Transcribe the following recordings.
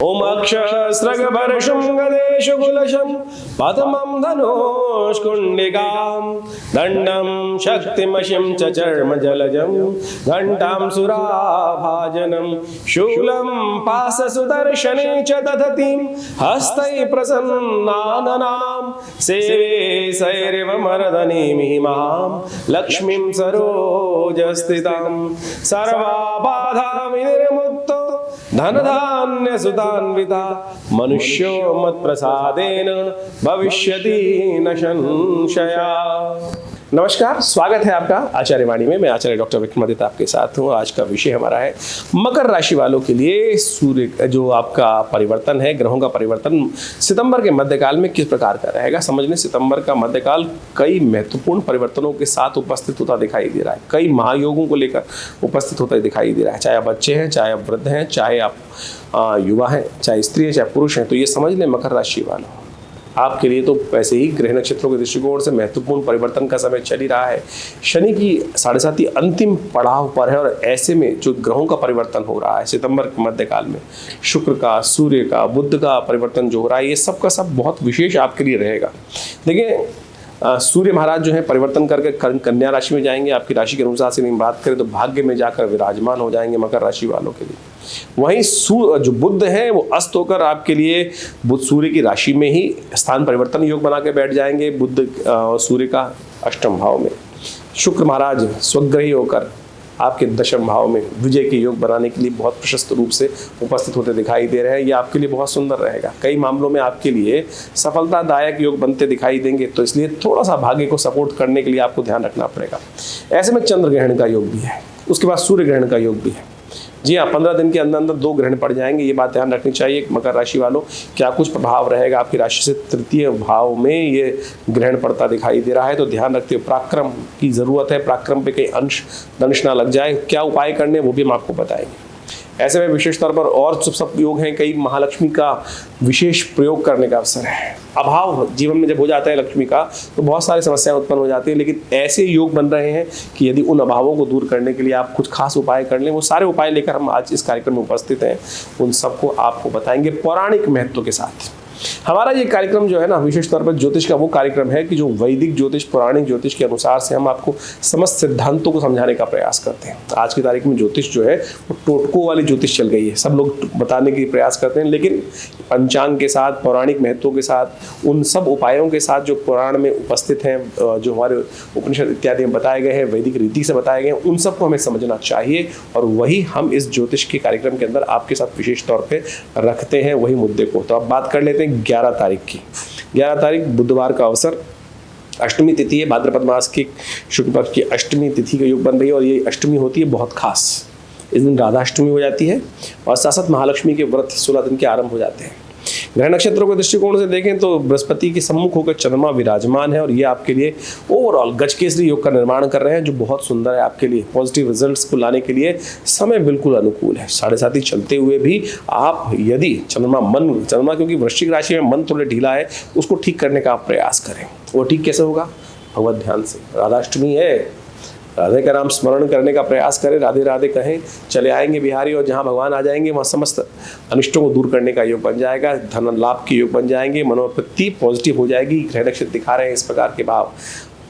ओम अक्षस्रगवर्षं गदेषु कुलशं पद्मं धनुष्कुण्डिकां दण्डं शक्तिमशिं च चर्मजलजं घण्टां सुराभाजनं शूलं पाशसुदर्शने च दधतीं हस्तैः प्रसन्नाननां सेवे सैरिव मर्दनीमिमां लक्ष्मीं सरोजस्थितां सर्वाबाधा विनिर्मुक्तो धनधान्य सुतान्विता मनुष्यो मत्प्रसादेन भविष्यति न संशया। नमस्कार, स्वागत है आपका आचार्य वाणी में। मैं आचार्य डॉक्टर विक्रमादित्य आपके साथ हूँ। आज का विषय हमारा है मकर राशि वालों के लिए सूर्य जो आपका परिवर्तन है, ग्रहों का परिवर्तन सितंबर के मध्यकाल में किस प्रकार का रहेगा। समझ लें, सितंबर का मध्यकाल कई महत्वपूर्ण परिवर्तनों के साथ उपस्थित होता दिखाई दे रहा है, कई महायोगों को लेकर उपस्थित होता दिखाई दे रहा है। चाहे आप बच्चे हैं, चाहे आप वृद्ध हैं, चाहे आप युवा हैं, चाहे स्त्री है, चाहे पुरुष हैं, तो ये समझ लें मकर राशि वालों आपके लिए तो वैसे ही ग्रह नक्षत्रों के दृष्टिकोण से महत्वपूर्ण परिवर्तन का समय चल ही रहा है। शनि की 7.5 अंतिम पड़ाव पर है और ऐसे में जो ग्रहों का परिवर्तन हो रहा है सितंबर के मध्यकाल में, शुक्र का, सूर्य का, बुध का परिवर्तन जो हो रहा है, ये सब का सब बहुत विशेष आपके लिए रहेगा। देखिए, सूर्य महाराज जो है परिवर्तन करके कन्या राशि में जाएंगे। आपकी राशि के अनुसार से बात करें तो भाग्य में जाकर विराजमान हो जाएंगे मकर राशि वालों के लिए। वहीं जो बुध है वो अस्त होकर आपके लिए बुध सूर्य की राशि में ही स्थान परिवर्तन योग बना के बैठ जाएंगे। बुध सूर्य का अष्टम भाव में, शुक्र महाराज स्वग्रही होकर आपके दशम भाव में विजय के योग बनाने के लिए बहुत प्रशस्त रूप से उपस्थित होते दिखाई दे रहे हैं। ये आपके लिए बहुत सुंदर रहेगा। कई मामलों में आपके लिए सफलतादायक योग बनते दिखाई देंगे, तो इसलिए थोड़ा सा भाग्य को सपोर्ट करने के लिए आपको ध्यान रखना पड़ेगा। ऐसे में चंद्र ग्रहण का योग भी है, उसके बाद सूर्य ग्रहण का योग भी है। जी हाँ, 15 दिन के अंदर अंदर 2 ग्रहण पड़ जाएंगे। ये बात ध्यान रखनी चाहिए मकर राशि वालों। क्या कुछ प्रभाव रहेगा आपकी राशि से तृतीय भाव में ये ग्रहण पड़ता दिखाई दे रहा है, तो ध्यान रखते हुए पराक्रम की जरूरत है। पराक्रम पे कहीं अंश दंश ना लग जाए। क्या उपाय करने वो भी हम आपको बताएंगे। ऐसे में विशेष तौर पर और सब योग हैं, कई महालक्ष्मी का विशेष प्रयोग करने का अवसर है। अभाव जीवन में जब हो जाता है लक्ष्मी का, तो बहुत सारी समस्याएं उत्पन्न हो जाती हैं, लेकिन ऐसे योग बन रहे हैं कि यदि उन अभावों को दूर करने के लिए आप कुछ खास उपाय कर लें, वो सारे उपाय लेकर हम आज इस कार्यक्रम में उपस्थित हैं। उन सबको आपको बताएंगे पौराणिक महत्व के साथ। हमारा ये कार्यक्रम जो है ना, विशेष तौर पर ज्योतिष का वो कार्यक्रम है कि जो वैदिक ज्योतिष, पौराणिक ज्योतिष के अनुसार से हम आपको समस्त सिद्धांतों को समझाने का प्रयास करते हैं। आज की तारीख में ज्योतिष जो है वो टोटकों वाली ज्योतिष चल गई है। सब लोग बताने की प्रयास करते हैं, लेकिन पंचांग के साथ, पौराणिक महत्वों के साथ, उन सब उपायों के साथ जो पुराण में उपस्थित हैं, जो हमारे उपनिषद इत्यादि में बताए गए हैं, वैदिक रीति से बताए गए हैं, उन सबको हमें समझना चाहिए। और वही हम इस ज्योतिष के कार्यक्रम के अंदर आपके साथ विशेष तौर पर रखते हैं, वही मुद्दे को। तो अब बात कर लेते हैं 11 तारीख की। 11 तारीख बुधवार का अवसर, अष्टमी तिथि है। भाद्रपद मास की शुक्ल पक्ष की अष्टमी तिथि का योग बन रही है और ये अष्टमी होती है बहुत खास। इस दिन राधा अष्टमी हो जाती है और साथ साथ महालक्ष्मी के व्रत 16 दिन के आरंभ हो जाते हैं। ग्रह नक्षत्रों के दृष्टिकोण से देखें तो बृहस्पति के सम्मुख होकर चंद्रमा विराजमान है और ये आपके लिए ओवरऑल गजकेसरी योग का निर्माण कर रहे हैं, जो बहुत सुंदर है आपके लिए। पॉजिटिव रिजल्ट्स को लाने के लिए समय बिल्कुल अनुकूल है। 7.5 चलते हुए भी आप यदि चंद्रमा क्योंकि वृश्चिक राशि में मन थोड़े ढीला है, उसको ठीक करने का आप प्रयास करें। वो ठीक कैसे होगा? भगवत ध्यान से। राधाष्टमी है, राधे का नाम स्मरण करने का प्रयास करें, राधे राधे कहें, चले आएंगे बिहारी, और जहाँ भगवान आ जाएंगे वहाँ समस्त अनिष्टों को दूर करने का योग बन जाएगा। धन लाभ के योग बन जाएंगे, मनोवृत्ति पॉजिटिव हो जाएगी। ग्रह नक्षत्र दिखा रहे हैं इस प्रकार के भाव,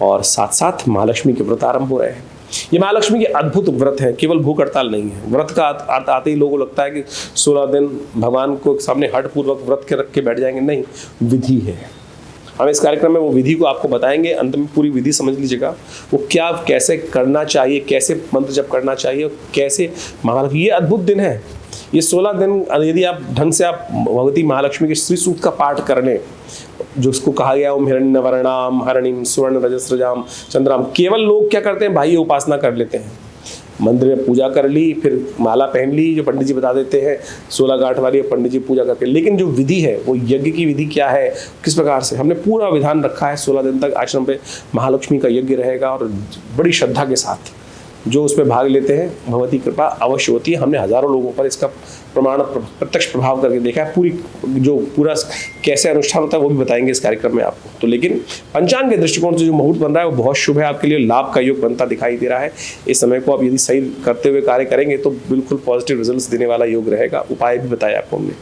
और साथ साथ महालक्ष्मी के व्रत आरंभ हो रहे हैं। ये महालक्ष्मी के अद्भुत व्रत है, केवल भूख हड़ताल नहीं है। व्रत का अर्थ आते ही लोगों को लगता है कि 16 दिन भगवान को सामने हठ पूर्वक व्रत के रख के बैठ जाएंगे। नहीं, विधि है। हम इस कार्यक्रम में वो विधि को आपको बताएंगे। अंत में पूरी विधि समझ लीजिएगा, वो क्या कैसे करना चाहिए, कैसे मंत्र जप करना चाहिए, कैसे महालक्ष्मी। ये अद्भुत दिन है। ये 16 दिन यदि आप ढंग से आप भगवती महालक्ष्मी के श्री सूक्त का पाठ कर लें, जो उसको कहा गया ओम हिरण्यवर्णाम हरणिम सुवर्ण रजस्रजाम चंद्राम। केवल लोग क्या करते हैं भाई, उपासना कर लेते हैं, मंदिर में पूजा कर ली, फिर माला पहन ली, जो पंडित जी बता देते हैं 16 गांठ वाली, पंडित जी पूजा करके। लेकिन जो विधि है, वो यज्ञ की विधि क्या है, किस प्रकार से हमने पूरा विधान रखा है। 16 दिन तक आश्रम पे महालक्ष्मी का यज्ञ रहेगा और बड़ी श्रद्धा के साथ जो उसमें भाग लेते हैं, भगवती कृपा अवश्य होती है। हमने हजारों लोगों पर इसका प्रमाण प्रत्यक्ष प्रभाव करके देखा है। पूरा कैसे अनुष्ठान होता है वो भी बताएंगे इस कार्यक्रम में आपको। तो लेकिन पंचांग के दृष्टिकोण से जो मुहूर्त बन रहा है वो बहुत शुभ है, आपके लिए लाभ का योग बनता दिखाई दे रहा है। इस समय को आप यदि सही करते हुए कार्य करेंगे तो बिल्कुल पॉजिटिव रिजल्ट्स देने वाला योग रहेगा। उपाय भी बताया आपको हमने।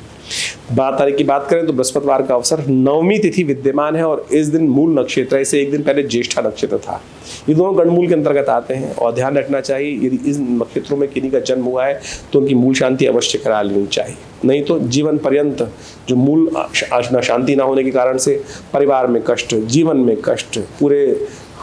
12 तारीख की बात करें तो बृहस्पतिवार का अवसर, नवमी तिथि विद्यमान है और इस दिन मूल नक्षत्र है, इसे एक दिन पहले ज्येष्ठा नक्षत्र था। ये दोनों गणमूल के अंतर्गत आते हैं और ध्यान रखना चाहिए यदि इस नक्षत्रों में किन्हीं का जन्म हुआ है तो उनकी मूल शांति अवश्य करा लेनी चाहिए, नहीं तो जीवन पर्यंत जो मूल शांति ना होने के कारण से परिवार में कष्ट, जीवन में कष्ट, पूरे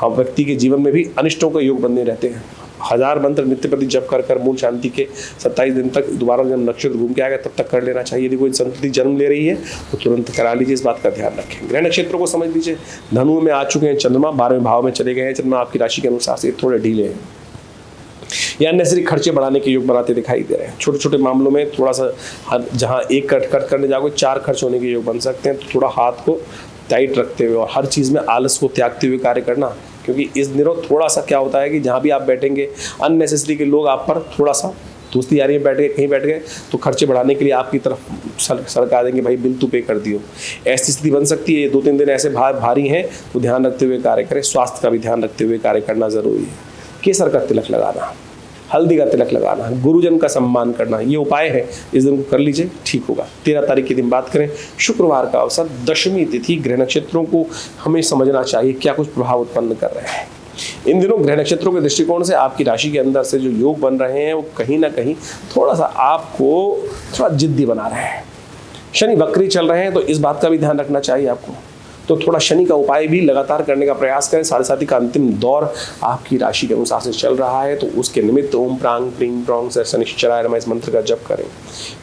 व्यक्ति के जीवन में भी अनिष्टों का योग बनने रहते हैं। 1000 मंत्र नित्य प्रति जप कर कर मूल शांति के 27 दिन तक दोबारा जब नक्षत्र घूम के आएगा तब तक कर लेना चाहिए। यदि कोई संतति जन्म ले रही है तो तुरंत करा लीजिए, इस बात का ध्यान रखें। ग्रह नक्षत्रों को समझ लीजिए। धनु में आ चुके हैं चंद्रमा, 12वें भाव में चले गए हैं। चंद्रमा आपकी राशि के अनुसार से थोड़े ढीले हैं या अननेसेसरी खर्चे बढ़ाने के योग बनाते दिखाई दे रहे हैं। छोटे छोटे मामलों में थोड़ा सा जहाँ एक खर्च करने जाओगे 4 खर्च होने के योग बन सकते हैं, तो थोड़ा हाथ को टाइट रखते हुए और हर चीज़ में आलस को त्यागते हुए कार्य करना, क्योंकि इस दिनों थोड़ा सा क्या होता है कि जहाँ भी आप बैठेंगे अननेसेसरी के लोग आप पर थोड़ा सा दोस्ती यारी में बैठ गए, कहीं बैठ गए तो खर्चे बढ़ाने के लिए आपकी तरफ सरका देंगे, भाई बिल तू पे कर दियो। ऐसी स्थिति बन सकती है। 2-3 दिन ऐसे भारी हैं तो ध्यान रखते हुए कार्य करें। स्वास्थ्य का भी ध्यान रखते हुए कार्य करना जरूरी है। केसर का तिलक लगाना, हल्दी का तिलक लगाना, गुरुजन का सम्मान करना, ये उपाय है, इस दिन को कर लीजिए, ठीक होगा। 13 तारीख के दिन बात करें, शुक्रवार का अवसर, दशमी तिथि। ग्रह नक्षत्रों को हमें समझना चाहिए क्या कुछ प्रभाव उत्पन्न कर रहे हैं। इन दिनों ग्रह नक्षत्रों के दृष्टिकोण से आपकी राशि के अंदर से जो योग बन रहे हैं वो कहीं ना कहीं थोड़ा सा आपको थोड़ा जिद्दी बना रहे हैं। शनि वक्री चल रहे हैं तो इस बात का भी ध्यान रखना चाहिए आपको, तो थोड़ा शनि का उपाय भी लगातार करने का प्रयास करें। 7.5 का अंतिम दौर आपकी राशि के अनुसार से चल रहा है, तो उसके निमित्त ओम प्रांग प्रीं प्रौंग से शनिश्चराय नमः इस मंत्र का जप करें,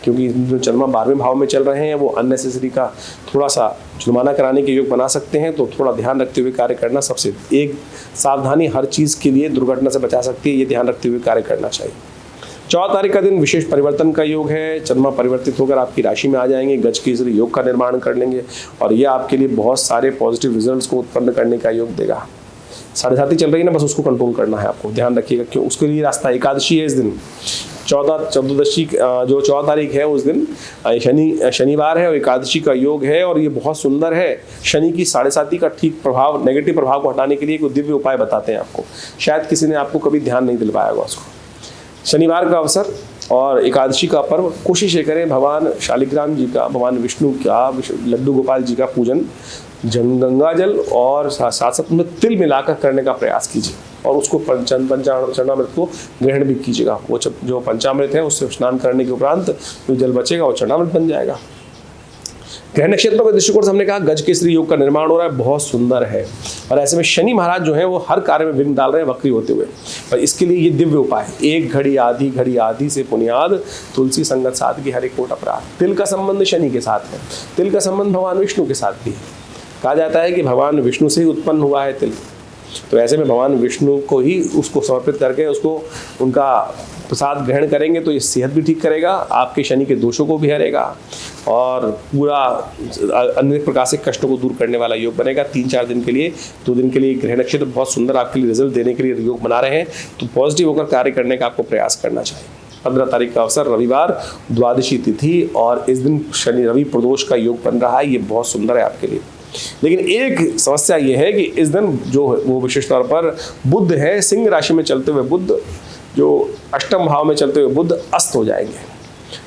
क्योंकि जो चंद्रमा 12वें भाव में चल रहे हैं वो अननेसेसरी का थोड़ा सा जुर्माना कराने के योग बना सकते हैं, तो थोड़ा ध्यान रखते हुए कार्य करना। सबसे एक सावधानी हर चीज़ के लिए दुर्घटना से बचा सकती है, ये ध्यान रखते हुए कार्य करना चाहिए। 14 तारीख का दिन विशेष परिवर्तन का योग है। चंद्रमा परिवर्तित होकर आपकी राशि में आ जाएंगे, गज केसरी योग का निर्माण कर लेंगे और ये आपके लिए बहुत सारे पॉजिटिव रिजल्ट्स को उत्पन्न करने का योग देगा। 7.5 चल रही है ना, बस उसको कंट्रोल करना है आपको, ध्यान रखिएगा। क्यों? उसके लिए रास्ता एकादशी है इस दिन। 14 जो 14 तारीख है उस दिन शनिवार है और एकादशी का योग है और ये बहुत सुंदर है। शनि की 7.5 का ठीक प्रभाव, नेगेटिव प्रभाव को हटाने के लिए कोई दिव्य उपाय बताते हैं आपको, शायद किसी ने आपको कभी ध्यान नहीं दिलवाया होगा उसको। शनिवार का अवसर और एकादशी का पर्व, कोशिश ये करें भगवान शालिग्राम जी का, भगवान विष्णु का, लड्डू गोपाल जी का पूजन गंगा जल और साथ में तिल मिलाकर करने का प्रयास कीजिए और उसको पंचामृत को ग्रहण भी कीजिएगा। वो जो पंचामृत है उससे स्नान करने के उपरांत जो जल बचेगा वो चरणामृत बन जाएगा। ग्रह नक्षत्रों के दृष्टिकोण से हमने कहा गज केसरी योग का निर्माण हो रहा है, बहुत सुंदर है। और ऐसे में शनि महाराज जो है वो हर कार्य में विघ्न डाल रहे हैं वक्री होते हुए, और इसके लिए ये दिव्य उपाय है। एक घड़ी आधी से पुनियाद, तुलसी संगत सादगी हरि कोट अपराध। तिल का संबंध शनि के साथ है, तिल का संबंध भगवान विष्णु के साथ भी है। कहा जाता है कि भगवान विष्णु से ही उत्पन्न हुआ है तिल, तो ऐसे में भगवान विष्णु को ही उसको समर्पित करके उसको उनका प्रसाद ग्रहण करेंगे तो ये सेहत भी ठीक करेगा, आपके शनि के दोषों को भी हरेगा और पूरा अन्य प्रकार से कष्टों को दूर करने वाला योग बनेगा। 3-4 दिन के लिए, 2 दिन के लिए ग्रह नक्षत्र बहुत सुंदर आपके लिए रिजल्ट देने के लिए योग बना रहे हैं, तो पॉजिटिव होकर कार्य करने का आपको प्रयास करना चाहिए। 15 तारीख का अवसर रविवार, द्वादशी तिथि और इस दिन शनि रवि प्रदोष का योग बन रहा है, ये बहुत सुंदर है आपके लिए। लेकिन एक समस्या ये है कि इस दिन जो वो विशेष तौर पर बुध है, सिंह राशि में चलते हुए बुध, जो अष्टम भाव में चलते हुए बुध अस्त हो जाएंगे।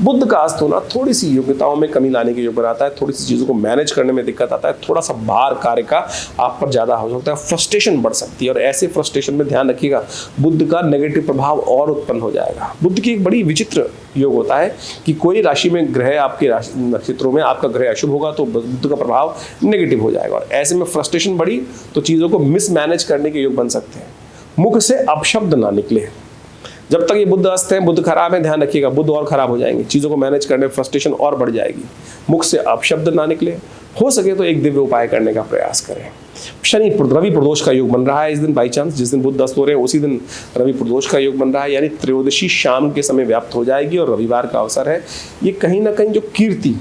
बुध का अस्त होना थोड़ी सी योग्यताओं में कमी लाने के योग बनाता है, थोड़ी सी चीज़ों को मैनेज करने में दिक्कत आता है, थोड़ा सा भार कार्य का आप पर ज़्यादा हो सकता है, फ्रस्ट्रेशन बढ़ सकती है और ऐसे फ्रस्ट्रेशन में ध्यान रखिएगा बुध का नेगेटिव प्रभाव और उत्पन्न हो जाएगा। बुध की एक बड़ी विचित्र योग होता है कि कोई राशि में ग्रह आपके राशि नक्षत्रों में आपका ग्रह अशुभ होगा तो बुध का प्रभाव नेगेटिव हो जाएगा और ऐसे में फ्रस्ट्रेशन बढ़ी तो चीज़ों को मिसमैनेज करने के योग बन सकते हैं। मुख से अपशब्द ना निकले, जब तक ये बुध अस्त है, बुध खराब है, ध्यान रखिएगा बुध और खराब हो जाएंगे, चीज़ों को मैनेज करने में फ्रस्ट्रेशन और बढ़ जाएगी। मुख से अपशब्द ना निकले, हो सके तो एक दिव्य उपाय करने का प्रयास करें। शनि रवि प्रदोष का योग बन रहा है इस दिन, बाई चांस जिस दिन बुध अस्त हो रहे हैं उसी दिन रवि प्रदोष का योग बन रहा है, यानी त्रयोदशी शाम के समय व्याप्त हो जाएगी और रविवार का अवसर है। ये कहीं ना कहीं जो कीर्ति,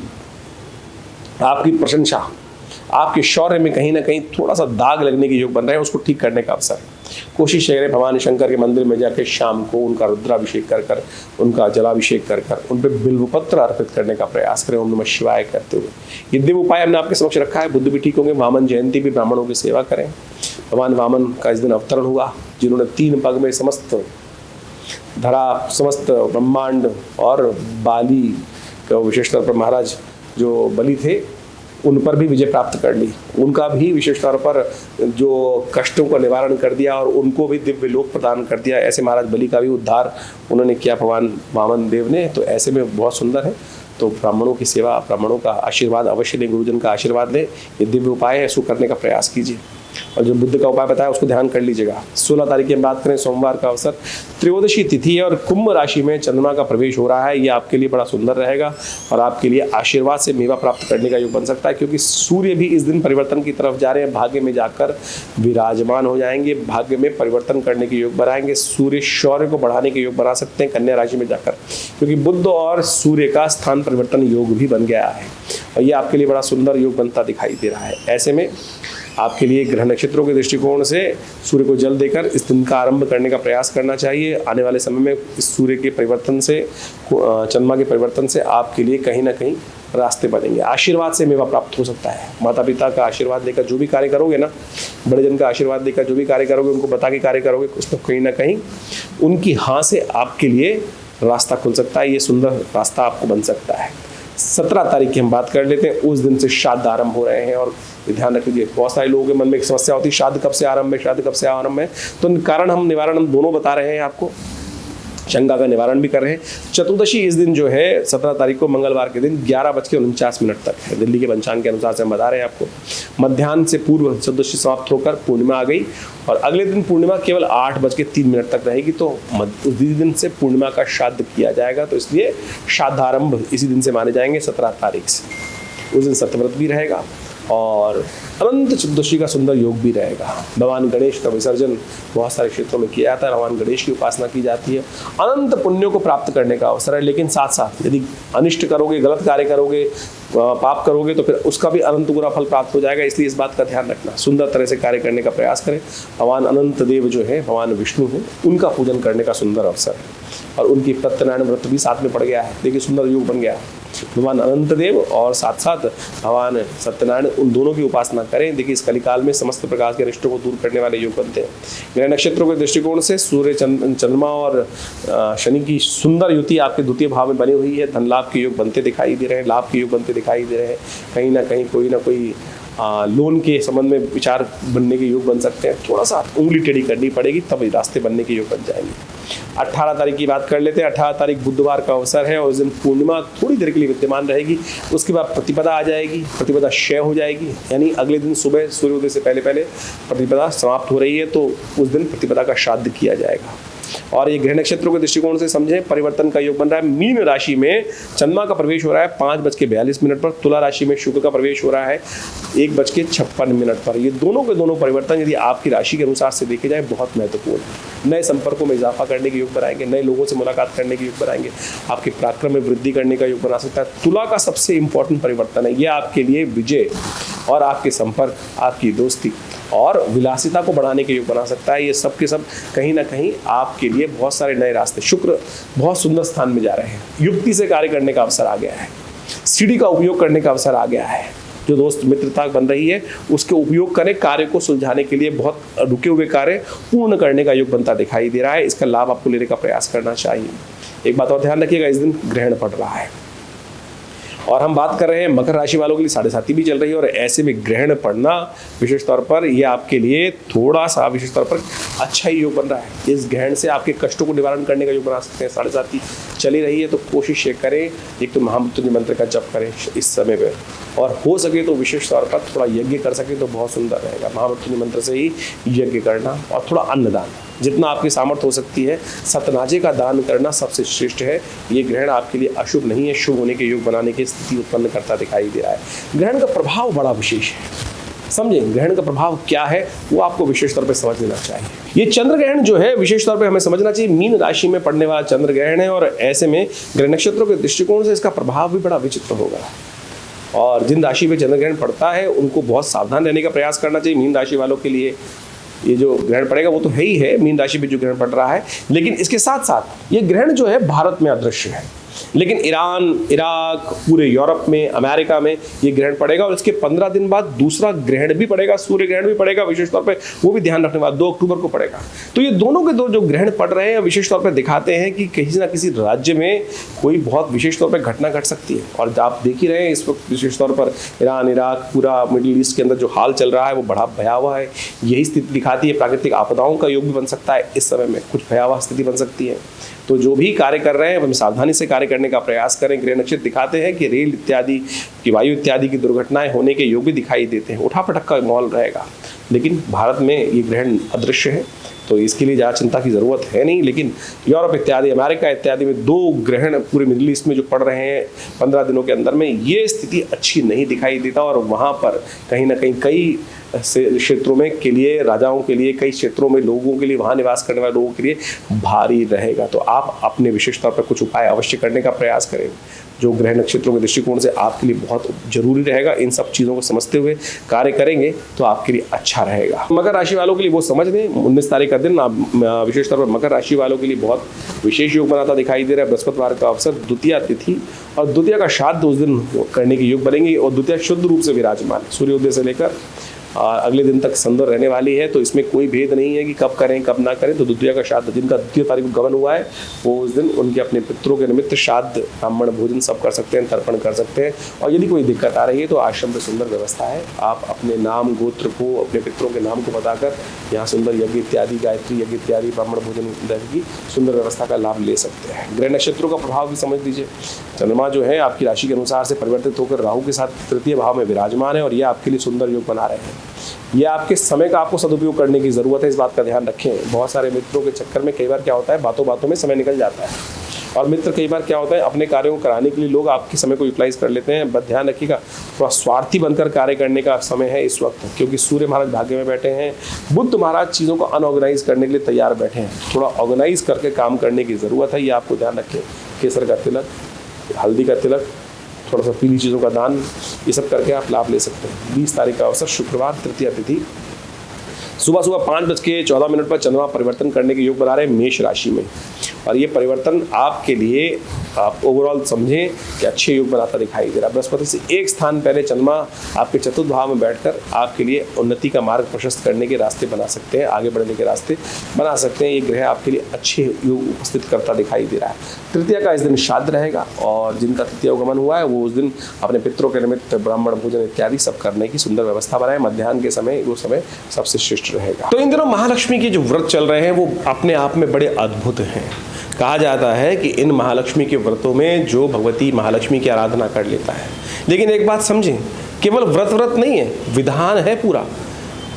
आपकी प्रशंसा, आपके शौर्य में कहीं ना कहीं थोड़ा सा दाग लगने के योग बन रहे हैं, उसको ठीक करने का अवसर है। कोशिश करें भगवान शंकर के मंदिर में जाकर शाम को उनका रुद्राभिषेक कर उनका जलाभिषेक कर उन पर बिल्वपत्र अर्पित करने का प्रयास करें, ओम नमः शिवाय करते हुए। ये दिव्य उपाय हमने आपके समक्ष रखा है, बुद्ध भी ठीक होंगे। वामन जयंती भी, ब्राह्मणों की सेवा करें। भगवान वामन का इस दिन अवतरण हुआ, जिन्होंने 3 पग में समस्त धरा, समस्त ब्रह्मांड और बाली का विशेष तौर पर महाराज जो बलि थे उन पर भी विजय प्राप्त कर ली, उनका भी विशेष तौर पर जो कष्टों का निवारण कर दिया और उनको भी दिव्य लोक प्रदान कर दिया। ऐसे महाराज बलि का भी उद्धार उन्होंने किया भगवान वामन देव ने। तो ऐसे में बहुत सुंदर है। तो ब्राह्मणों की सेवा, ब्राह्मणों का आशीर्वाद अवश्य लें, गुरुजन का आशीर्वाद लें। ये दिव्य उपाय है, इसको करने का प्रयास कीजिए। और जो बुद्ध का उपाय बताया उसको ध्यान कर लीजिएगा। 16 तारीख की हम बात करें, सोमवार का अवसर, त्रयोदशी तिथि है और कुंभ राशि में चंद्रमा का प्रवेश हो रहा है। ये आपके लिए बड़ा सुंदर रहेगा और आपके लिए आशीर्वाद से मेवा प्राप्त करने का योग बन सकता है, क्योंकि सूर्य भी इस दिन परिवर्तन की तरफ जा रहे हैं, भाग्य में जाकर विराजमान हो जाएंगे, भाग्य में परिवर्तन करने के योग बनाएंगे। सूर्य शौर्य को बढ़ाने के योग बना सकते हैं कन्या राशि में जाकर, क्योंकि बुध और सूर्य का स्थान परिवर्तन योग भी बन गया है और ये आपके लिए बड़ा सुंदर योग बनता दिखाई दे रहा है। ऐसे में आपके लिए ग्रह नक्षत्रों के दृष्टिकोण से सूर्य को जल देकर इस दिन का आरंभ करने का प्रयास करना चाहिए। आने वाले समय में इस सूर्य के परिवर्तन से, चंद्रमा के परिवर्तन से आपके लिए कहीं ना कहीं रास्ते बनेंगे। आशीर्वाद से मेवा प्राप्त हो सकता है। माता पिता का आशीर्वाद लेकर जो भी कार्य करोगे ना, बड़े जन का आशीर्वाद लेकर जो भी कार्य करोगे, उनको बता के कार्य करोगे, कुछ तो कहीं ना कहीं उनकी हाँ से आपके लिए रास्ता खुल सकता है। ये सुंदर रास्ता आपको बन सकता है। 17 तारीख की हम बात कर लेते हैं। उस दिन से श्राद्ध आरंभ हो रहे हैं और ध्यान रख लीजिए, बहुत सारे लोगों के मन में एक समस्या होती है, श्राद्ध कब से आरंभ है, श्राद्ध कब से आरंभ है। तो कारण हम निवारण हम दोनों बता रहे हैं आपको, शंका का निवारण भी कर रहे हैं। चतुर्दशी इस दिन जो है 17 तारीख को मंगलवार के दिन 11:49 तक है, दिल्ली के पंचांग के अनुसार से हम बता रहे हैं आपको। मध्याह्न से पूर्व चतुर्दशी समाप्त होकर पूर्णिमा आ गई और अगले दिन पूर्णिमा केवल 8:03 तक रहेगी। तो उसी दिन से पूर्णिमा का श्राद्ध किया जाएगा, तो इसलिए श्राद्धारंभ इसी दिन से माने जाएंगे 17 तारीख से। उस दिन सत्यव्रत भी रहेगा और अनंत चतुर्दशी का सुंदर योग भी रहेगा। भगवान गणेश का विसर्जन बहुत सारे क्षेत्रों में किया जाता है, भगवान गणेश की उपासना की जाती है। अनंत पुण्यों को प्राप्त करने का अवसर है, लेकिन साथ साथ यदि अनिष्ट करोगे, गलत कार्य करोगे, पाप करोगे तो फिर उसका भी अनंत बुरा फल प्राप्त हो जाएगा। इसलिए इस बात का ध्यान रखना, सुंदर तरह से कार्य करने का प्रयास करें। भगवान अनंत देव जो है, भगवान विष्णु है, उनका पूजन करने का सुंदर अवसर है और उनकी सत्यनारायण व्रत भी साथ में पड़ गया है। देखिए सुंदर योग बन गया है। भगवान अनंत देव और साथ साथ भगवान सत्यनारायण, उन दोनों की उपासना करें। देखिए इस कलिकाल में समस्त प्रकार के अनिष्टों को दूर करने वाले योग बनते हैं। ग्रह नक्षत्रों के दृष्टिकोण से सूर्य, चंद्रमा और शनि की सुंदर युति आपके द्वितीय भाव में बनी हुई है। धन लाभ के योग बनते दिखाई दे रहे हैं, लाभ के योग बनते दिखाई दे रहे हैं। कहीं ना कहीं कोई ना कोई लोन के संबंध में विचार बनने के योग बन सकते हैं। थोड़ा सा उंगली टेढ़ी करनी पड़ेगी, तब रास्ते बनने के योग बन जाएंगे। 18 तारीख की बात कर लेते हैं। 18 तारीख बुधवार का अवसर है और उस दिन पूर्णिमा थोड़ी देर के लिए विद्यमान रहेगी। उसके बाद प्रतिपदा आ जाएगी, प्रतिपदा क्षय हो जाएगी, यानी अगले दिन सुबह सूर्योदय से पहले पहले प्रतिपदा समाप्त हो रही है, तो उस दिन प्रतिपदा का श्राद्ध किया जाएगा। और ये ग्रह नक्षत्रों के दृष्टिकोण से समझें, परिवर्तन का योग बन रहा है। मीन राशि में चंद्रमा का प्रवेश हो रहा है 5:42 पर। तुला राशि में शुक्र का प्रवेश हो रहा है 1:56 पर। ये दोनों के दोनों परिवर्तन यदि आपकी राशि के अनुसार से देखे जाए बहुत महत्वपूर्ण है। नए संपर्कों में इजाफा करने के योग बनाएंगे, नए लोगों से मुलाकात करने के योग बनाएंगे, आपके पराक्रम में वृद्धि करने का योग बना सकता है। तुला का सबसे इंपॉर्टेंट परिवर्तन है, ये आपके लिए विजय और आपके संपर्क, आपकी दोस्ती और विलासिता को बढ़ाने के योग बना सकता है। ये सब के सब कहीं ना कहीं आपके लिए बहुत सारे नए रास्ते, शुक्र बहुत सुंदर स्थान में जा रहे हैं। युक्ति से कार्य करने का अवसर आ गया है, सीढ़ी का उपयोग करने का अवसर आ गया है। जो दोस्त मित्रता बन रही है उसके उपयोग करें, कार्य को सुलझाने के लिए बहुत रुके हुए कार्य पूर्ण करने का योग बनता दिखाई दे रहा है। इसका लाभ आपको लेने का प्रयास करना चाहिए। एक बात और ध्यान रखिएगा, इस दिन ग्रहण पड़ रहा है और हम बात कर रहे हैं मकर राशि वालों के लिए 7.5 भी चल रही है और ऐसे में ग्रहण पड़ना विशेष तौर पर ये आपके लिए थोड़ा सा विशेष तौर पर अच्छा ही योग बन रहा है। इस ग्रहण से आपके कष्टों को निवारण करने का योग बना सकते हैं। 7.5 चली रही है तो कोशिश ये करें, एक तो महामृत्युंजय मंत्र का जप करें इस समय पर, और हो सके तो विशेष तौर पर थोड़ा यज्ञ कर सके तो बहुत सुंदर रहेगा। महामृत्युंजय मंत्र से ही यज्ञ करना और थोड़ा अन्नदान, जितना आपकी सामर्थ्य हो सकती है सतनाजे का दान करना सबसे श्रेष्ठ है। ये ग्रहण आपके लिए अशुभ नहीं है, शुभ होने के योग बनाने की स्थिति उत्पन्न करता दिखाई दे रहा है। ग्रहण का प्रभाव बड़ा विशेष है, समझें ग्रहण का प्रभाव क्या है वो आपको विशेष तौर पर समझ लेना चाहिए। ये चंद्र ग्रहण जो है विशेष तौर पे हमें समझना चाहिए, मीन राशि में पड़ने वाला चंद्र ग्रहण है और ऐसे में ग्रह नक्षत्रों के दृष्टिकोण से इसका प्रभाव भी बड़ा विचित्र होगा। और जिन राशि में चंद्र ग्रहण पड़ता है उनको बहुत सावधान रहने का प्रयास करना चाहिए। मीन राशि वालों के लिए ये जो ग्रहण पड़ेगा वो तो है ही है, मीन राशि पे जो ग्रहण पड़ रहा है, लेकिन इसके साथ साथ ये ग्रहण जो है भारत में अदृश्य है। लेकिन ईरान, इराक, पूरे यूरोप में, अमेरिका में ये ग्रहण पड़ेगा और इसके 15 दिन बाद दूसरा ग्रहण भी पड़ेगा, सूर्य ग्रहण भी पड़ेगा विशेष तौर पे, वो भी ध्यान रखने वाला 2 अक्टूबर को पड़ेगा। तो ये दोनों के दो जो ग्रहण पड़ रहे हैं विशेष तौर पे दिखाते हैं कि कहीं ना किसी राज्य में कोई बहुत विशेष तौर पे घटना घट सकती है। और आप देख ही रहे हैं इस वक्त विशेष तौर पर ईरान, इराक, पूरा मिडिल ईस्ट के अंदर जो हाल चल रहा है वो बड़ा भयावह है। यही स्थिति दिखाती है, प्राकृतिक आपदाओं का योग भी बन सकता है इस समय में, कुछ भयावह स्थिति बन सकती है। तो जो भी कार्य कर रहे हैं हम सावधानी से कार्य करने का प्रयास करें। ग्रह नक्षत्र दिखाते हैं कि रेल इत्यादि की, वायु इत्यादि की दुर्घटनाएं होने के योग भी दिखाई देते हैं। उठापटक का माहौल रहेगा, लेकिन भारत में ये ग्रहण अदृश्य है तो इसके लिए ज़्यादा चिंता की ज़रूरत है नहीं। लेकिन यूरोप इत्यादि, अमेरिका इत्यादि में 2 ग्रहण पूरे मिडिल ईस्ट में जो पड़ रहे हैं 15 दिनों के अंदर में, ये स्थिति अच्छी नहीं दिखाई देता। और वहाँ पर कहीं ना कहीं कई क्षेत्रों में के लिए, राजाओं के लिए, कई क्षेत्रों में लोगों के लिए, वहाँ निवास करने वाले लोगों के लिए भारी रहेगा। तो आप अपने विशेष तौर पर कुछ उपाय अवश्य करने का प्रयास करें जो ग्रह नक्षत्रों के दृष्टिकोण से आपके लिए बहुत जरूरी रहेगा। इन सब चीज़ों को समझते हुए कार्य करेंगे तो आपके लिए अच्छा रहेगा। मकर राशि वालों के लिए वो समझ लें, 19 तारीख का दिन विशेष तौर पर मकर राशि वालों के लिए बहुत विशेष योग बनाता दिखाई दे रहा है। बृहस्पतिवार का अवसर, द्वितीया तिथि और द्वितीया का श्राद्ध उस दिन करने के योग बनेंगे। और द्वितीया शुद्ध रूप से विराजमान, सूर्योदय से लेकर अगले दिन तक सुंदर रहने वाली है। तो इसमें कोई भेद नहीं है कि कब करें कब ना करें। तो द्वितीया का श्राद्ध, जिनका 2 तारीख को गमन हुआ है, वो उस दिन उनके अपने पितरों के निमित्त श्राद्ध, ब्राह्मण भोजन सब कर सकते हैं, तर्पण कर सकते हैं। और यदि कोई दिक्कत आ रही है तो आश्रम में सुंदर व्यवस्था है, आप अपने नाम गोत्र को, अपने पितरों के नाम को बताकर यहाँ सुंदर यज्ञ इत्यादि, गायत्री यज्ञ इत्यादि, ब्राह्मण भोजन की सुंदर व्यवस्था का लाभ ले सकते हैं। ग्रह नक्षत्रों का प्रभाव भी समझ लीजिए। चंद्रमा जो है आपकी राशि के अनुसार से परिवर्तित होकर राहु के साथ तृतीय भाव में विराजमान है और ये आपके लिए सुंदर योग बना रहे हैं। ये आपके समय का आपको सदुपयोग करने की ज़रूरत है, इस बात का ध्यान रखें। बहुत सारे मित्रों के चक्कर में कई बार क्या होता है, बातों बातों में समय निकल जाता है। और मित्र कई बार क्या होता है, अपने कार्यों को कराने के लिए लोग आपके समय को यूटिलाइज कर लेते हैं। बस ध्यान रखिएगा, थोड़ा स्वार्थी बनकर कार्य करने का समय है इस वक्त, क्योंकि सूर्य महाराज भाग्य में बैठे हैं, बुध महाराज चीज़ों को अनऑर्गेनाइज करने के लिए तैयार बैठे हैं। थोड़ा ऑर्गेनाइज करके काम करने की ज़रूरत है, ये आपको ध्यान रखें। केसर का तिलक, हल्दी का तिलक, थोड़ा सा पीली चीज़ों का दान, ये सब करके आप लाभ ले सकते हैं। 20 तारीख का अवसर, शुक्रवार, तृतीया तिथि, सुबह 5:14 पर चंद्रमा परिवर्तन करने के योग बना रहे हैं मेष राशि में। और ये परिवर्तन आपके लिए, आप ओवरऑल समझें कि अच्छे योग बनाता दिखाई दे रहा है। बृहस्पति से 1 स्थान पहले चंद्रमा आपके चतुर्थ भाव में बैठकर आपके लिए उन्नति का मार्ग प्रशस्त करने के रास्ते बना सकते हैं, आगे बढ़ने के रास्ते बना सकते हैं। ये ग्रह आपके लिए अच्छे योग उपस्थित करता दिखाई दे रहा है। तृतीया का इस दिन श्राद्ध रहेगा और जिनका तृतीय गमन हुआ है वो उस दिन अपने पितरों के निमित्त ब्राह्मण भोजन इत्यादि सब करने की सुंदर व्यवस्था बनाए। मध्याह्न के समय वो समय सबसे श्रेष्ठ रहेगा। तो इन दिनों महालक्ष्मी के जो व्रत चल रहे हैं वो अपने आप में बड़े अद्भुत हैं। कहा जाता है कि इन महालक्ष्मी के व्रतों में जो भगवती महालक्ष्मी की आराधना कर लेता है, लेकिन एक बात समझें, केवल व्रत नहीं है, विधान है पूरा।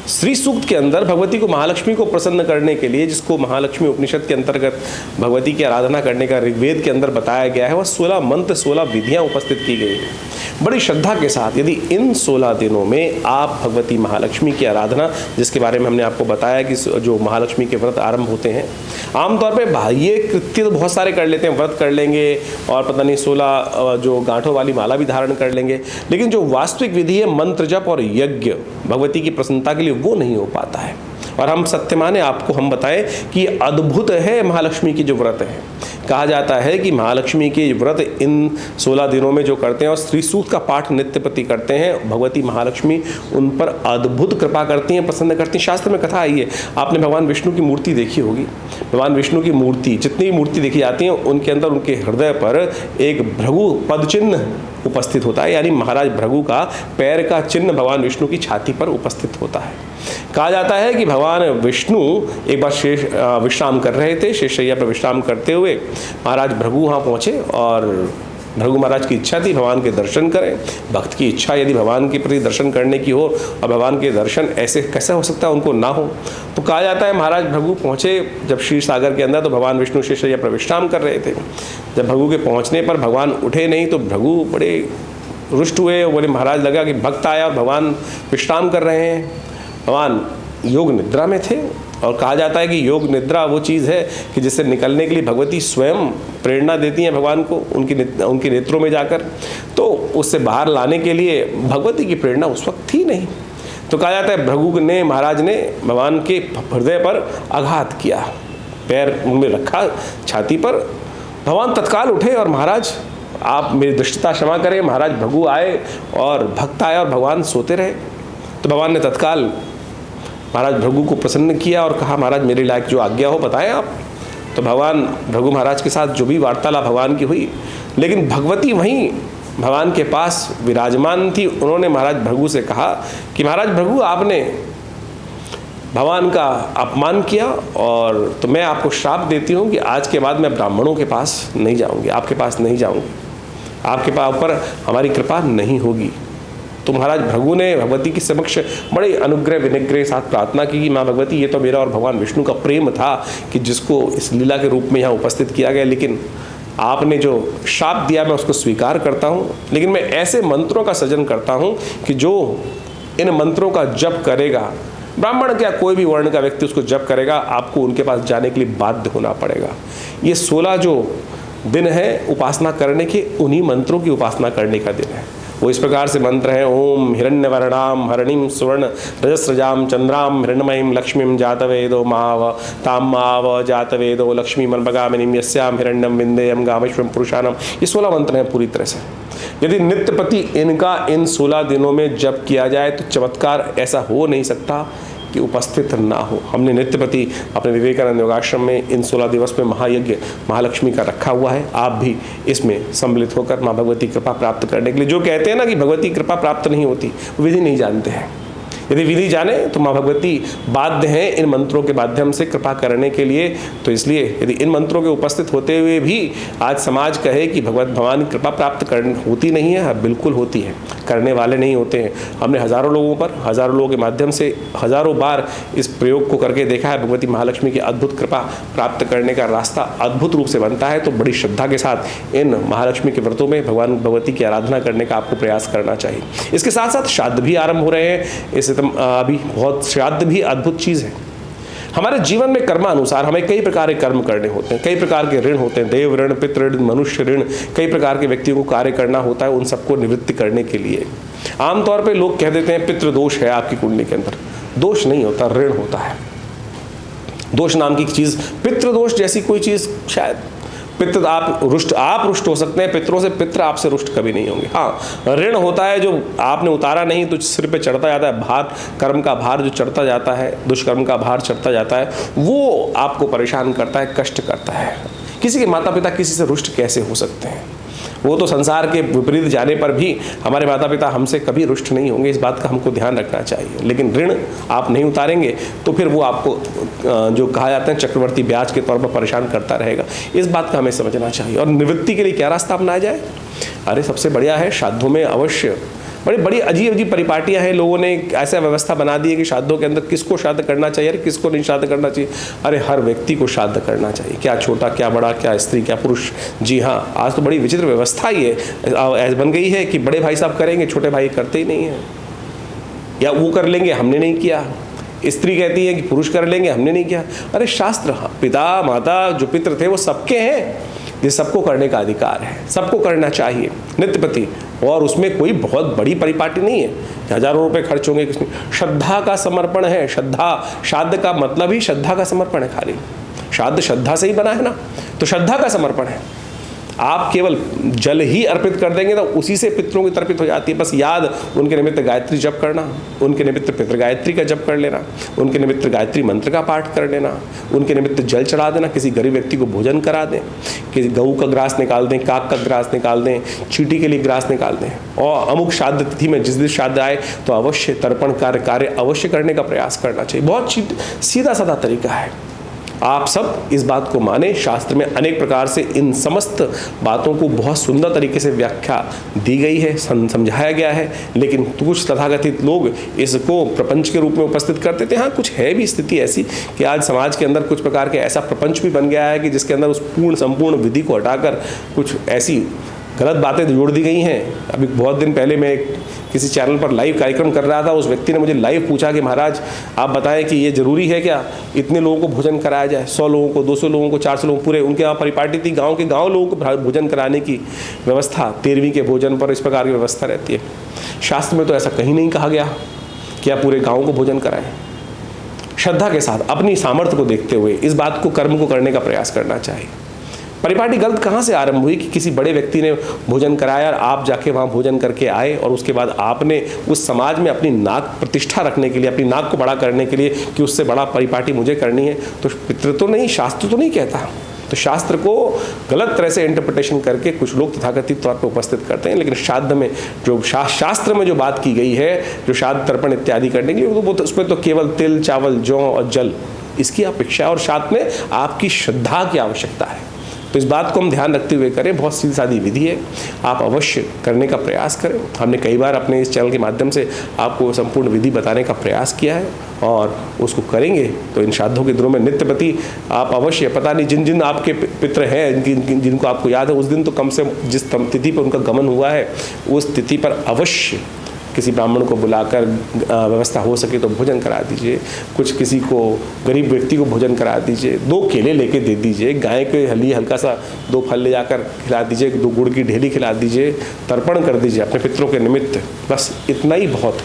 श्री सूक्त के अंदर भगवती को, महालक्ष्मी को प्रसन्न करने के लिए, जिसको महालक्ष्मी उपनिषद के अंतर्गत भगवती की आराधना करने का ऋग्वेद के अंदर बताया गया है, वह 16 मंत्र, 16 विधियाँ उपस्थित की गई हैं बड़ी श्रद्धा के साथ। यदि इन 16 दिनों में आप भगवती महालक्ष्मी की आराधना, जिसके बारे में हमने आपको बताया कि जो महालक्ष्मी के व्रत आरंभ होते हैं, आमतौर पर बाह्य कृत्य तो बहुत सारे कर लेते हैं, व्रत कर लेंगे और पता नहीं 16 जो गांठों वाली माला भी धारण कर लेंगे, लेकिन जो वास्तविक विधि है मंत्र जप और यज्ञ भगवती की प्रसन्नता के लिए, वो नहीं हो पाता है। और हम सत्य माने आपको, हम बताएं कि ये अद्भुत है महालक्ष्मी की जो व्रत है। कहा जाता है कि महालक्ष्मी के व्रत इन 16 दिनों में जो करते हैं और श्री सूक्त का पाठ नित्य प्रति करते हैं, भगवती महालक्ष्मी उन पर अद्भुत कृपा करती हैं, प्रसन्न करती हैं। शास्त्र में कथा आई है, आपने भगवान विष्णु की मूर्ति देखी होगी। भगवान विष्णु की मूर्ति, जितनी भी मूर्ति देखी जाती है, उनके अंदर उनके हृदय पर एक भृगु पद चिन्ह उपस्थित होता है, यानी महाराज भृगु का पैर का चिन्ह भगवान विष्णु की छाती पर उपस्थित होता है। कहा जाता है कि भगवान विष्णु एक बार शेष विश्राम कर रहे थे, शेषशैया पर विश्राम करते हुए महाराज भृगु वहाँ पहुँचे और भृगु महाराज की इच्छा थी भगवान के दर्शन करें। भक्त की इच्छा यदि भगवान के प्रति दर्शन करने की हो और भगवान के दर्शन ऐसे कैसे हो सकता है उनको ना हो, तो कहा जाता है महाराज भृगु पहुँचे जब क्षीर सागर के अंदर, तो भगवान विष्णु शेषशैया पर विश्राम कर रहे थे। जब भृगु के पहुँचने पर भगवान उठे नहीं तो भृगु बड़े रुष्ट हुए, बोले महाराज लगा कि भक्त आया और भगवान विश्राम कर रहे हैं। भगवान योग निद्रा में थे और कहा जाता है कि योग निद्रा वो चीज़ है कि जिससे निकलने के लिए भगवती स्वयं प्रेरणा देती हैं भगवान को उनके नेत्रों में जाकर, तो उससे बाहर लाने के लिए भगवती की प्रेरणा उस वक्त थी नहीं। तो कहा जाता है भृगु ने, महाराज ने भगवान के हृदय पर आघात किया, पैर उनमें रखा छाती पर भगवान तत्काल उठे और महाराज आप मेरी दृष्टता क्षमा करें। महाराज भृगु आए और भक्त आए और भगवान सोते रहे। तो भगवान ने तत्काल महाराज भृगु को प्रसन्न किया और कहा महाराज मेरे लायक जो आज्ञा हो बताएं आप। तो भगवान भृगु महाराज के साथ जो भी वार्तालाप भगवान की हुई, लेकिन भगवती वहीं भगवान के पास विराजमान थी। उन्होंने महाराज भृगु से कहा कि महाराज भृगु आपने भगवान का अपमान किया और तो मैं आपको श्राप देती हूँ कि आज के बाद मैं ब्राह्मणों के पास नहीं जाऊँगी, आपके पास नहीं जाऊँगी, आपके पास ऊपर हमारी कृपा नहीं होगी। तो महाराज भृगु ने भगवती के समक्ष बड़े अनुग्रह विनिग्रह के साथ प्रार्थना की कि माँ भगवती ये तो मेरा और भगवान विष्णु का प्रेम था कि जिसको इस लीला के रूप में यहाँ उपस्थित किया गया, लेकिन आपने जो श्राप दिया मैं उसको स्वीकार करता हूँ। लेकिन मैं ऐसे मंत्रों का सृजन करता हूँ कि जो इन मंत्रों का जप करेगा, ब्राह्मण क्या कोई भी वर्ण का व्यक्ति उसको जप करेगा, आपको उनके पास जाने के लिए बाध्य होना पड़ेगा। ये 16 जो दिन है उपासना करने के, उन्हीं मंत्रों की उपासना करने का दिन है। वो इस प्रकार से मंत्र हैं, ओम हिरण्यवर्णाम हरणिम सुवर्ण रजस्रजाम चंद्राम हिरण्यमयीम लक्ष्मीम जातवेदो माव ताम माव जातवेदो लक्ष्मी मनपगामिनीम यस्याम हिरण्यम विंदेयम गामेश्वरम पुरुषानम। ये 16 मंत्र हैं पूरी तरह से। यदि नित्यपति इनका इन 16 दिनों में जप किया जाए तो चमत्कार ऐसा हो नहीं सकता कि उपस्थित ना हो। हमने नित्यपति अपने विवेकानंद योगाश्रम में इन 16 दिवस में महायज्ञ महालक्ष्मी का रखा हुआ है। आप भी इसमें सम्मिलित होकर माँ भगवती कृपा प्राप्त करने के लिए, जो कहते हैं ना कि भगवती कृपा प्राप्त नहीं होती, विधि नहीं जानते हैं। यदि विधि जाने तो माँ भगवती बाध्य हैं इन मंत्रों के माध्यम से कृपा करने के लिए। तो इसलिए यदि इन मंत्रों के उपस्थित होते हुए भी आज समाज कहे कि भगवान की कृपा प्राप्त होती नहीं है, बिल्कुल होती है, करने वाले नहीं होते हैं। हमने हज़ारों लोगों के माध्यम से हज़ारों बार इस प्रयोग को करके देखा है। भगवती महालक्ष्मी की अद्भुत कृपा प्राप्त करने का रास्ता अद्भुत रूप से बनता है। तो बड़ी श्रद्धा के साथ इन महालक्ष्मी के व्रतों में भगवान भगवती की आराधना करने का आपको प्रयास करना चाहिए। इसके साथ साथ श्राद्ध भी आरंभ हो रहे हैं। इस अभी बहुत श्राद्ध भी अद्भुत चीज़ है। हमारे जीवन में कर्मानुसार हमें कई प्रकार के कर्म करने होते हैं, कई प्रकार के ऋण होते हैं, देव ऋण, पितृ ऋण, मनुष्य ऋण, कई प्रकार के व्यक्तियों को कार्य करना होता है उन सबको निवृत्ति करने के लिए। आमतौर पे लोग कह देते हैं पितृ दोष है आपकी कुंडली के अंदर। दोष नहीं होता, ऋण होता है। दोष नाम की चीज़, पितृ दोष जैसी कोई चीज़ शायद पितृ आप रुष्ट हो सकते हैं पितरों से, पितृ आपसे रुष्ट कभी नहीं होंगे। हाँ, ऋण होता है जो आपने उतारा नहीं तो सिर पे चढ़ता जाता है, भार, कर्म का भार जो चढ़ता जाता है, दुष्कर्म का भार चढ़ता जाता है, वो आपको परेशान करता है, कष्ट करता है। किसी के माता पिता किसी से रुष्ट कैसे हो सकते हैं? वो तो संसार के विपरीत जाने पर भी हमारे माता पिता हमसे कभी रुष्ट नहीं होंगे, इस बात का हमको ध्यान रखना चाहिए। लेकिन ऋण आप नहीं उतारेंगे तो फिर वो आपको जो कहा जाता है चक्रवर्ती ब्याज के तौर पर परेशान करता रहेगा। इस बात का हमें समझना चाहिए। और निवृत्ति के लिए क्या रास्ता अपनाया जाए? अरे सबसे बढ़िया है श्राद्धों में अवश्य बड़ी अजीब परिपाटियाँ हैं। लोगों ने ऐसा व्यवस्था बना दी है कि श्राद्धों के अंदर किसको श्राद्ध करना चाहिए, अरे किसको नहीं श्राद्ध करना चाहिए। अरे हर व्यक्ति को श्राद्ध करना चाहिए, क्या छोटा क्या बड़ा, क्या स्त्री क्या पुरुष। जी हाँ, आज तो बड़ी विचित्र व्यवस्था ही है बन गई है कि बड़े भाई साहब करेंगे, छोटे भाई करते ही नहीं हैं, या वो कर लेंगे हमने नहीं किया। स्त्री कहती है कि पुरुष कर लेंगे हमने नहीं किया। अरे शास्त्र, पिता माता जो पितृ थे वो सबके हैं, ये सबको करने का अधिकार है, सबको करना चाहिए नित्यपति। और उसमें कोई बहुत बड़ी परिपाटी नहीं है, हजारों रुपए खर्च होंगे किसमें। श्रद्धा का समर्पण है। श्राद्ध का मतलब ही श्रद्धा का समर्पण है। खाली श्राद्ध श्रद्धा से ही बना है ना, तो श्रद्धा का समर्पण है। आप केवल जल ही अर्पित कर देंगे तो उसी से पितरों की तर्पित हो जाती है। बस याद उनके निमित्त गायत्री जप करना, उनके निमित्त पितृ गायत्री का जप कर लेना, उनके निमित्त गायत्री मंत्र का पाठ कर लेना, उनके निमित्त जल चढ़ा देना, किसी गरीब व्यक्ति को भोजन करा दें, किसी गऊ का ग्रास निकाल दें, काक का ग्रास निकाल दें, चींटी के लिए ग्रास निकाल दें। और अमुक श्राद्ध तिथि में जिस दिन श्राद्ध आए तो अवश्य तर्पण कार्य अवश्य करने का प्रयास करना चाहिए। बहुत सीधा साधा तरीका है। आप सब इस बात को माने। शास्त्र में अनेक प्रकार से इन समस्त बातों को बहुत सुंदर तरीके से व्याख्या दी गई है, समझाया गया है। लेकिन कुछ तथाकथित लोग इसको प्रपंच के रूप में उपस्थित करते थे। हाँ, कुछ है भी स्थिति ऐसी कि आज समाज के अंदर कुछ प्रकार के ऐसा प्रपंच भी बन गया है कि जिसके अंदर उस संपूर्ण विधि को हटाकर कुछ ऐसी गलत बातें जोड़ दी गई हैं। अभी बहुत दिन पहले मैं किसी चैनल पर लाइव कार्यक्रम कर रहा था, उस व्यक्ति ने मुझे लाइव पूछा कि महाराज आप बताएं कि ये ज़रूरी है क्या इतने लोगों को भोजन कराया जाए, 100 लोगों को, 200 लोगों को, 400 लोगों, पूरे उनके यहाँ परिपाटी थी, गांव के गांव लोगों को भोजन कराने की व्यवस्था, 13वीं के भोजन पर इस प्रकार की व्यवस्था रहती है। शास्त्र में तो ऐसा कहीं नहीं कहा गया कि आप पूरे गाँव को भोजन कराएं। श्रद्धा के साथ अपनी सामर्थ्य को देखते हुए इस बात को, कर्म को करने का प्रयास करना चाहिए। परिपाटी गलत कहाँ से आरंभ हुई कि किसी बड़े व्यक्ति ने भोजन कराया और आप जाके वहाँ भोजन करके आए और उसके बाद आपने उस समाज में अपनी नाक प्रतिष्ठा रखने के लिए, अपनी नाक को बड़ा करने के लिए कि उससे बड़ा परिपाटी मुझे करनी है, तो पितृ तो नहीं, शास्त्र तो नहीं कहता। तो शास्त्र को गलत तरह से इंटरप्रिटेशन करके कुछ लोग तथाकथित तौर पर उपस्थित करते हैं, लेकिन श्राद्ध में जो शास्त्र में जो बात की गई है, जो श्राद्ध तर्पण इत्यादि करने के लिए, तो उसमें तो केवल तिल, चावल, जौ और जल इसकी अपेक्षा, और साथ में आपकी श्रद्धा की आवश्यकता है। तो इस बात को हम ध्यान रखते हुए करें। बहुत सीधी सादी विधि है, आप अवश्य करने का प्रयास करें। हमने कई बार अपने इस चैनल के माध्यम से आपको संपूर्ण विधि बताने का प्रयास किया है और उसको करेंगे तो इन श्राद्धों के दिनों में नित्य प्रति आप अवश्य, पता नहीं जिन जिन आपके पितृ हैं, जिनको आपको याद है, उस दिन तो कम से जिस तिथि पर उनका गमन हुआ है उस तिथि पर अवश्य किसी ब्राह्मण को बुलाकर व्यवस्था हो सके तो भोजन करा दीजिए। कुछ किसी को, गरीब व्यक्ति को भोजन करा दीजिए। 2 केले लेके दे दीजिए, गाय के लिए हल्का सा 2 फल ले जाकर खिला दीजिए, 2 गुड़ की ढेली खिला दीजिए, तर्पण कर दीजिए अपने पितरों के निमित्त। बस इतना ही बहुत,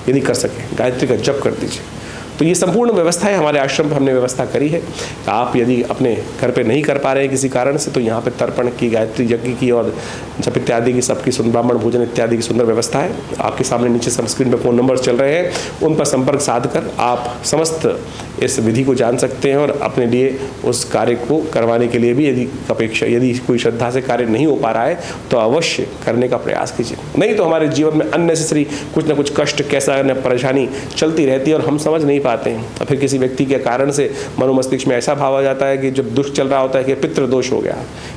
यदि कर सके गायत्री का जप कर दीजिए। तो ये संपूर्ण व्यवस्था है, हमारे आश्रम पर हमने व्यवस्था करी है। आप यदि अपने घर पे नहीं कर पा रहे हैं किसी कारण से, तो यहाँ पे तर्पण की, गायत्री यज्ञ की और जप इत्यादि की, सबकी ब्राह्मण भोजन इत्यादि की सुंदर व्यवस्था है। आपके सामने नीचे स्क्रीन पे फ़ोन नंबर चल रहे हैं, उन पर संपर्क साध कर आप समस्त इस विधि को जान सकते हैं और अपने लिए उस कार्य को करवाने के लिए भी यदि कोई श्रद्धा से कार्य नहीं हो पा रहा है तो अवश्य करने का प्रयास कीजिए। नहीं तो हमारे जीवन में अननेसेसरी कुछ ना कुछ कष्ट, कैसा न परेशानी चलती रहती है और हम समझ नहीं पाते हैं। और फिर किसी व्यक्ति के कारण से मनोमस्तिष्क में ऐसा भाव आ जाता है कि जब दुष्ट चल रहा होता है कि पितृ दोष हो गया।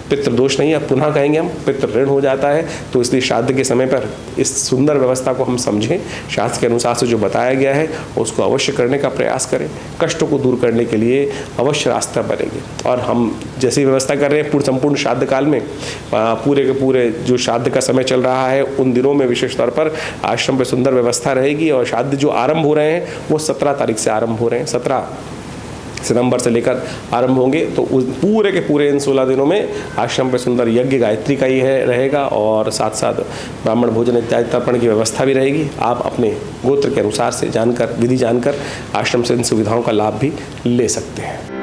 पितृ दोष नहीं है, पुनः कहेंगे हम, पितृ ऋण हो जाता है। तो इसलिए श्राद्ध के समय पर इस सुंदर व्यवस्था को हम समझें, शास्त्र के अनुसार से जो बताया गया है उसको अवश्य करने का प्रयास करें। कष्टों को दूर करने के लिए अवश्य रास्ता बनेंगे। और हम जैसी व्यवस्था कर रहे हैं संपूर्ण श्राद्ध काल में, पूरे के पूरे जो श्राद्ध का समय चल रहा है उन दिनों में विशेष तौर पर आश्रम पर सुंदर व्यवस्था रहेगी। और श्राद्ध जो आरंभ हो रहे हैं वो 17 तारीख से आरंभ हो रहे हैं, 17 सितंबर से लेकर आरंभ होंगे। तो पूरे के पूरे इन 16 दिनों में आश्रम पे सुंदर यज्ञ गायत्री का ही रहेगा और साथ साथ ब्राह्मण भोजन इत्यादि तर्पण की व्यवस्था भी रहेगी। आप अपने गोत्र के अनुसार से जानकर, विधि जानकर आश्रम से इन सुविधाओं का लाभ भी ले सकते हैं।